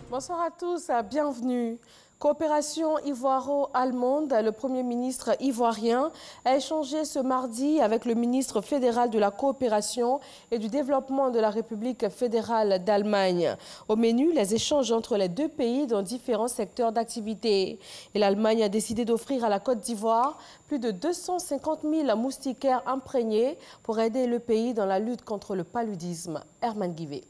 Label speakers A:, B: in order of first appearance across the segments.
A: Bonsoir à tous, bienvenue. Coopération ivoiro-allemande, le Premier ministre ivoirien a échangé ce mardi avec le ministre fédéral de la coopération et du développement de la République fédérale d'Allemagne. Au menu, les échanges entre les deux pays dans différents secteurs d'activité. Et l'Allemagne a décidé d'offrir à la Côte d'Ivoire plus de 250 000 moustiquaires imprégnés pour aider le pays dans la lutte contre le paludisme. Herman Guivet.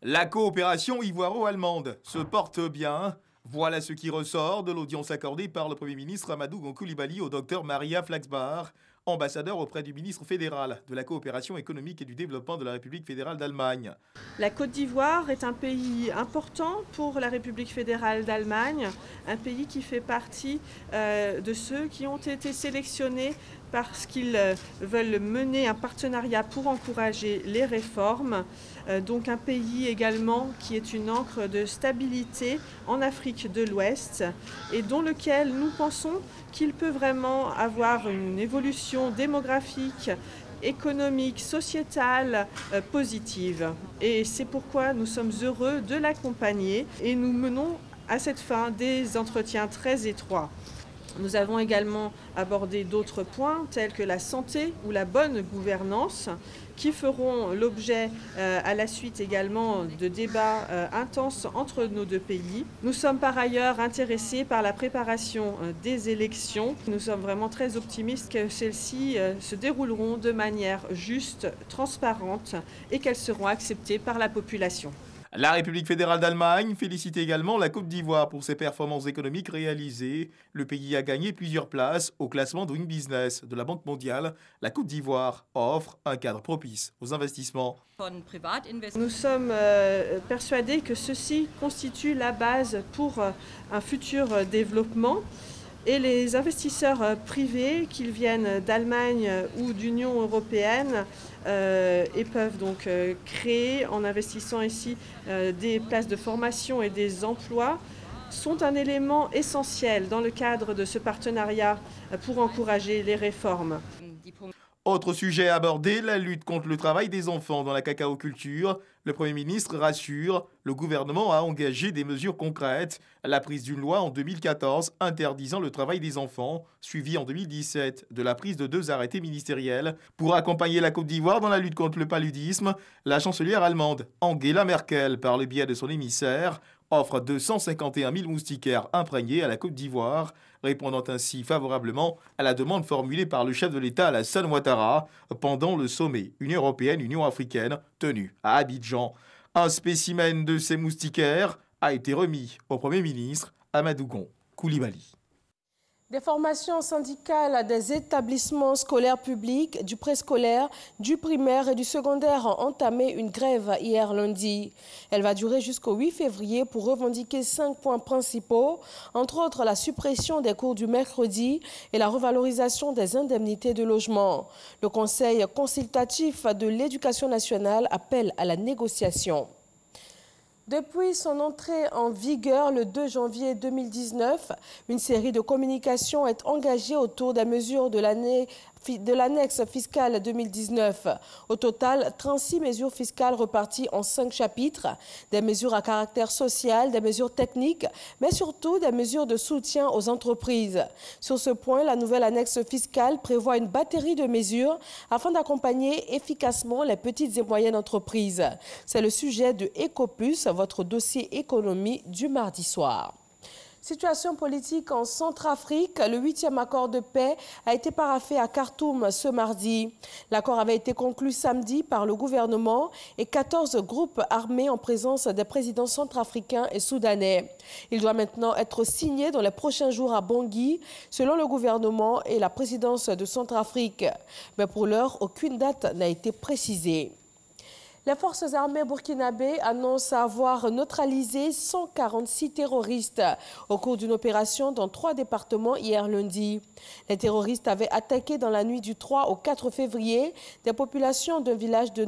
B: La coopération ivoiro-allemande se porte bien. Voilà ce qui ressort de l'audience accordée par le Premier ministre Amadou Gon Coulibaly au docteur Maria Flaxbar, ambassadeur auprès du ministre fédéral de la coopération économique et du développement de la République fédérale d'Allemagne.
C: La Côte d'Ivoire est un pays important pour la République fédérale d'Allemagne, un pays qui fait partie de ceux qui ont été sélectionnés parce qu'ils veulent mener un partenariat pour encourager les réformes. Donc un pays également qui est une ancre de stabilité en Afrique de l'Ouest et dont lequel nous pensons qu'il peut vraiment avoir une évolution démographique, économique, sociétale positive. Et c'est pourquoi nous sommes heureux de l'accompagner et nous menons à cette fin des entretiens très étroits. Nous avons également abordé d'autres points tels que la santé ou la bonne gouvernance qui feront l'objet à la suite également de débats intenses entre nos deux pays. Nous sommes par ailleurs intéressés par la préparation des élections. Nous sommes vraiment très optimistes que celles-ci se dérouleront de manière juste, transparente et qu'elles seront acceptées par la population.
B: La République fédérale d'Allemagne félicite également la Côte d'Ivoire pour ses performances économiques réalisées. Le pays a gagné plusieurs places au classement Doing Business de la Banque mondiale. La Côte d'Ivoire offre un cadre propice aux investissements.
C: Nous sommes persuadés que ceci constitue la base pour un futur développement. Et les investisseurs privés, qu'ils viennent d'Allemagne ou d'Union européenne, et peuvent donc créer, en investissant ici, des places de formation et des emplois, sont un élément essentiel dans le cadre de ce partenariat pour encourager les réformes.
B: Autre sujet abordé, la lutte contre le travail des enfants dans la cacaoculture. Le Premier ministre rassure, le gouvernement a engagé des mesures concrètes. La prise d'une loi en 2014 interdisant le travail des enfants, suivie en 2017 de la prise de 2 arrêtés ministériels. Pour accompagner la Côte d'Ivoire dans la lutte contre le paludisme, la chancelière allemande Angela Merkel, par le biais de son émissaire, offre 251 000 moustiquaires imprégnés à la Côte d'Ivoire, répondant ainsi favorablement à la demande formulée par le chef de l'État Alassane Ouattara pendant le sommet Union européenne-Union africaine tenu à Abidjan. Un spécimen de ces moustiquaires a été remis au Premier ministre Amadou Gon Coulibaly.
A: Des formations syndicales des établissements scolaires publics, du préscolaire, du primaire et du secondaire ont entamé une grève hier lundi. Elle va durer jusqu'au 8 février pour revendiquer 5 points principaux, entre autres la suppression des cours du mercredi et la revalorisation des indemnités de logement. Le Conseil consultatif de l'éducation nationale appelle à la négociation. Depuis son entrée en vigueur le 2 janvier 2019, une série de communications est engagée autour des mesures de l'annexe fiscale 2019. Au total, 36 mesures fiscales reparties en 5 chapitres, des mesures à caractère social, des mesures techniques, mais surtout des mesures de soutien aux entreprises. Sur ce point, la nouvelle annexe fiscale prévoit une batterie de mesures afin d'accompagner efficacement les petites et moyennes entreprises. C'est le sujet de Ecopus, votre dossier économie du mardi soir. Situation politique en Centrafrique, le 8e accord de paix a été paraphé à Khartoum ce mardi. L'accord avait été conclu samedi par le gouvernement et 14 groupes armés en présence des présidents centrafricains et soudanais. Il doit maintenant être signé dans les prochains jours à Bangui, selon le gouvernement et la présidence de Centrafrique. Mais pour l'heure, aucune date n'a été précisée. Les forces armées burkinabées annoncent avoir neutralisé 146 terroristes au cours d'une opération dans 3 départements hier lundi. Les terroristes avaient attaqué dans la nuit du 3 au 4 février des populations d'un village du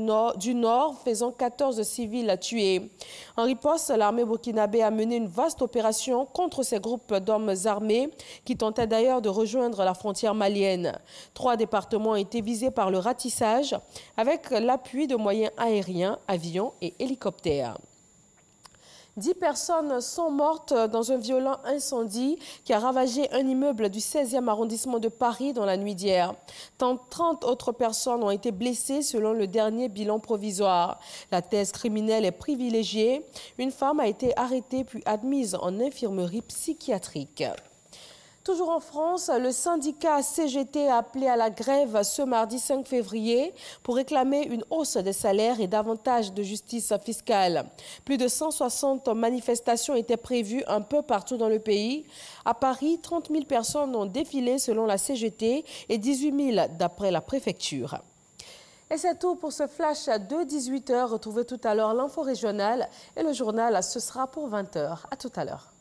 A: nord, faisant 14 civils tués. En riposte, l'armée burkinabé a mené une vaste opération contre ces groupes d'hommes armés qui tentaient d'ailleurs de rejoindre la frontière malienne. 3 départements ont été visés par le ratissage avec l'appui de moyens aériens, avions et hélicoptères. 10 personnes sont mortes dans un violent incendie qui a ravagé un immeuble du 16e arrondissement de Paris dans la nuit d'hier. 30 autres personnes ont été blessées selon le dernier bilan provisoire. La thèse criminelle est privilégiée. Une femme a été arrêtée puis admise en infirmerie psychiatrique. Toujours en France, le syndicat CGT a appelé à la grève ce mardi 5 février pour réclamer une hausse des salaires et davantage de justice fiscale. Plus de 160 manifestations étaient prévues un peu partout dans le pays. À Paris, 30 000 personnes ont défilé selon la CGT et 18 000 d'après la préfecture. Et c'est tout pour ce flash de 18h. Retrouvez tout à l'heure l'info régionale et le journal, ce sera pour 20h. À tout à l'heure.